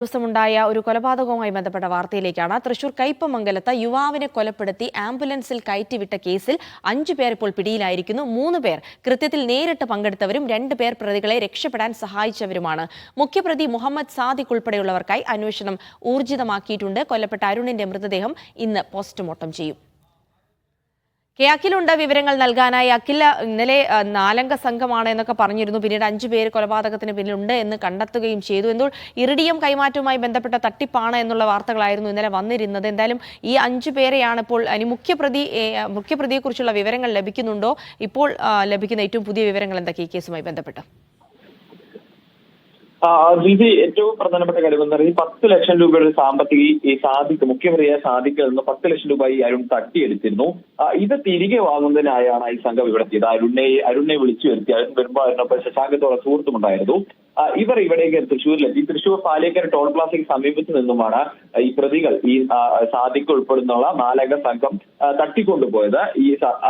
ദിവസമുണ്ടായ ഒരു കൊലപാതകവുമായി ബന്ധപ്പെട്ട വാർത്തയിലേക്കാണ്. തൃശൂർ കയ്പമംഗലത്ത് യുവാവിനെ കൊലപ്പെടുത്തി ആംബുലൻസിൽ കയറ്റിവിട്ട കേസിൽ 5 പേർ ഇപ്പോൾ പിടിയിലായിരിക്കുന്നു. 3 പേർ കൃത്യത്തിൽ നേരിട്ട് പങ്കെടുത്തവരും 2 പേർ പ്രതികളെ രക്ഷപ്പെടാൻ സഹായിച്ചവരുമാണ്. മുഖ്യപ്രതി മുഹമ്മദ് സാദിഖ് ഉൾപ്പെടെയുള്ളവർക്കായി അന്വേഷണം ഊർജിതമാക്കിയിട്ടുണ്ട്. കൊല്ലപ്പെട്ട അരുണിന്റെ മൃതദേഹം ഇന്ന് പോസ്റ്റ്മോർട്ടം ചെയ്യും. അഖിലുണ്ട് വിവരങ്ങൾ നൽകാനായി. അഖിൽ, ഇന്നലെ 4 അംഗ സംഘമാണ് എന്നൊക്കെ പറഞ്ഞിരുന്നു. പിന്നീട് 5 പേര് കൊലപാതകത്തിന് പിന്നിലുണ്ട് എന്ന് കണ്ടെത്തുകയും ചെയ്തു. എന്നാൽ ഇറിഡിയം കൈമാറ്റവുമായി ബന്ധപ്പെട്ട തട്ടിപ്പാണ് എന്നുള്ള വാർത്തകളായിരുന്നു ഇന്നലെ വന്നിരുന്നത്. എന്തായാലും ഈ 5 പേരെയാണ് ഇപ്പോൾ മുഖ്യപ്രതിയെക്കുറിച്ചുള്ള വിവരങ്ങൾ ലഭിക്കുന്നുണ്ടോ? ഇപ്പോൾ ലഭിക്കുന്ന ഏറ്റവും പുതിയ വിവരങ്ങൾ എന്തൊക്കെ ഈ കേസുമായി ബന്ധപ്പെട്ട്? ജിജി, ഏറ്റവും പ്രധാനപ്പെട്ട കാര്യം എന്ന് പറയുന്നത് 10 ലക്ഷം രൂപയുടെ സാമ്പത്തിക ഈ സാദിഖ് മുഖ്യമന്ത്രിയായ സാദിഖിൽ നിന്ന് 10 ലക്ഷം രൂപ ഈ അരുൺ തട്ടിയെടുത്തിരുന്നു. ഇത് തിരികെ വാങ്ങുന്നതിനായാണ് ഈ സംഘം ഇവിടെ എത്തിയത്. അരുണിനെ വിളിച്ചു വരുത്തി. അരുൺ വരുമ്പോൾ അതിനൊപ്പം ശശാങ്കത്തോടെ സുഹൃത്തുമുണ്ടായിരുന്നു. ഇവർ ഇവിടേക്ക് തൃശ്ശൂരിലെത്തി. തൃശ്ശൂർ പാലേക്കര ടോൾ പ്ലാസയ്ക്ക് സമീപത്ത് നിന്നുമാണ് ഈ പ്രതികൾ ഈ സാദിഖ് ഉൾപ്പെടുന്നുള്ള 4 അംഗ സംഘം തട്ടിക്കൊണ്ടുപോയത്.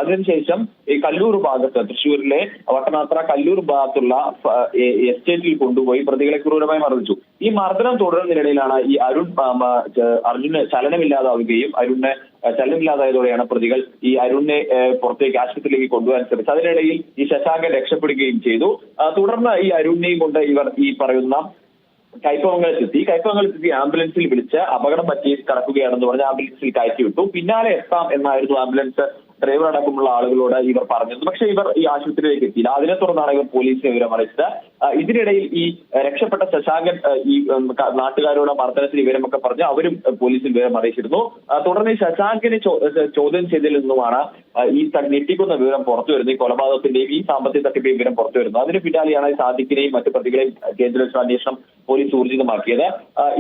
അതിനുശേഷം ഈ കല്ലൂർ ഭാഗത്ത്, തൃശ്ശൂരിലെ വട്ടനാത്ര കല്ലൂർ ഭാഗത്തുള്ള എസ്റ്റേറ്റിൽ കൊണ്ടുപോയി പ്രതികളെ ക്രൂരമായി മർദ്ദിച്ചു. ഈ മർദ്ദനം തുടരുന്നതിനിടയിലാണ് ഈ അർജുന് ചലനമില്ലാതാവുകയും അരുണിന് ചലനമില്ലാതായതോടെയാണ് പ്രതികൾ ഈ അരുണിനെ പുറത്തേക്ക് ആശുപത്രിയിലേക്ക് കൊണ്ടുപോകാൻ ശ്രമിച്ചത്. അതിനിടയിൽ ഈ ശശാങ്കൻ രക്ഷപ്പെടുകയും ചെയ്തു. തുടർന്ന് ഈ അരുണിനെയും കൊണ്ട് ഇവർ ഈ പറയുന്ന കയ്പമംഗലത്തെത്തി ആംബുലൻസിൽ വിളിച്ച് അപകടം പറ്റി കിടക്കുകയാണെന്ന് പറഞ്ഞ് ആംബുലൻസിൽ കയറ്റി വിട്ടു. പിന്നാലെ എത്താം എന്നായിരുന്നു ആംബുലൻസ് ഡ്രൈവർ അടക്കമുള്ള ആളുകളോട് ഇവർ പറഞ്ഞത്. പക്ഷേ ഇവർ ഈ ആശുപത്രിയിലേക്ക് എത്തിയില്ല. അതിനെ തുടർന്നാണ് ഇവർ പോലീസിനെ വിവരം അറിയിച്ചത്. ഇതിനിടയിൽ ഈ രക്ഷപ്പെട്ട ശശാങ്കൻ ഈ നാട്ടുകാരോട് മർദ്ദനത്തിന് വിവരമൊക്കെ പറഞ്ഞ് അവരും പോലീസിൽ വിവരം അറിയിച്ചിരുന്നു. തുടർന്ന് ഈ ശശാങ്കിനെ ചോദ്യം ചെയ്തതിൽ നിന്നുമാണ് ഈ ഞെട്ടിക്കുന്ന വിവരം പുറത്തു വരുന്നത്. ഈ കൊലപാതകത്തിന്റെയും ഈ സാമ്പത്തിക തട്ടിപ്പിന്റെയും വിവരം പുറത്തു വരുന്നത്. അതിന് പിന്നാലെയാണ് സാദിഖിനെയും മറ്റു പ്രതികളെയും കേന്ദ്ര അന്വേഷണം പോലീസ് ഊർജിതമാക്കിയത്.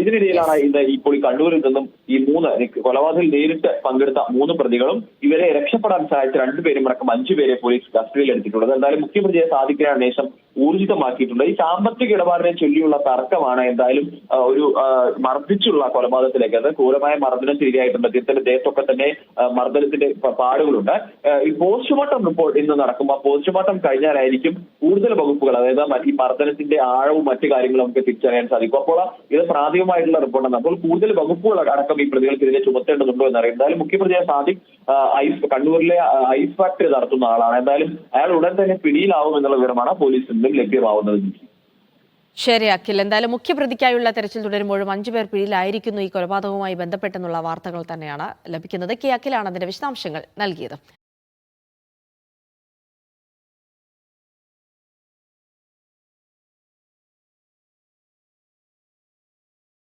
ഇതിനിടയിലാണ് ഇന്ന് ഇപ്പോൾ ഈ കണ്ണൂരിൽ നിന്നും ഈ 3 കൊലപാതകത്തിൽ നേരിട്ട് പങ്കെടുത്ത 3 പ്രതികളും ഇവരെ രക്ഷപ്പെടാൻ സഹായിച്ച 2 പേരും അടക്കം 5 പേരെ പോലീസ് കസ്റ്റഡിയിൽ എടുത്തിട്ടുള്ളത്. എന്തായാലും മുഖ്യമന്ത്രിയെ സാദിഖിനെ അന്വേഷണം ഊർജിതമാക്കിയിട്ടുണ്ട്. ഈ സാമ്പത്തിക ഇടപാടിനെ ചൊല്ലിയുള്ള തർക്കമാണ് എന്തായാലും ഒരു മർദ്ദിച്ചുള്ള കൊലപാതകത്തിലേക്ക്, അത് ക്രൂരമായ മർദ്ദനത്തിന് ഇരയായിട്ടുണ്ട്. അദ്ദേഹത്തിന്റെ ദേഹത്തൊക്കെ തന്നെ മർദ്ദനത്തിന്റെ പാടുകളുണ്ട്. ഈ പോസ്റ്റ്മോർട്ടം റിപ്പോർട്ട് ഇന്ന് നടക്കുമ്പോൾ പോസ്റ്റ്മോർട്ടം കഴിഞ്ഞാലായിരിക്കും കൂടുതൽ വകുപ്പുകൾ, അതായത് ഈ മർദ്ദനത്തിന്റെ ആഴവും മറ്റു കാര്യങ്ങളും നമുക്ക് തിരിച്ചറിയാൻ സാധിക്കും. അപ്പോൾ ഇത് പ്രാഥമികമായിട്ടുള്ള റിപ്പോർട്ടാണ്. അപ്പോൾ കൂടുതൽ വകുപ്പുകൾ അടക്കം ഈ പ്രതികൾക്കെതിരെ ചുമത്തേണ്ടതുണ്ടോ എന്നറിയാം. എന്തായാലും മുഖ്യമന്ത്രിയെ സാദിഖ് കണ്ണൂരിലെ ഐസ് ഫാക്ടറി നടത്തുന്ന ആളാണ്. എന്തായാലും അയാൾ ഉടൻ തന്നെ പിടിയിലാവും എന്നുള്ള വിവരമാണ് പോലീസിൽ നിന്നും ലഭ്യമാവുന്നത്. ശരി അഖിൽ, എന്തായാലും മുഖ്യപ്രതിക്കായുള്ള തെരച്ചിൽ തുടരുമ്പോഴും 5 പേർ പിടിയിലായിരിക്കുന്നു. ഈ കൊലപാതകവുമായി ബന്ധപ്പെട്ടെന്നുള്ള വാർത്തകൾ തന്നെയാണ് ലഭിക്കുന്നത്. അഖിലാണ് അതിന്റെ വിശദാംശങ്ങൾ നൽകിയത്.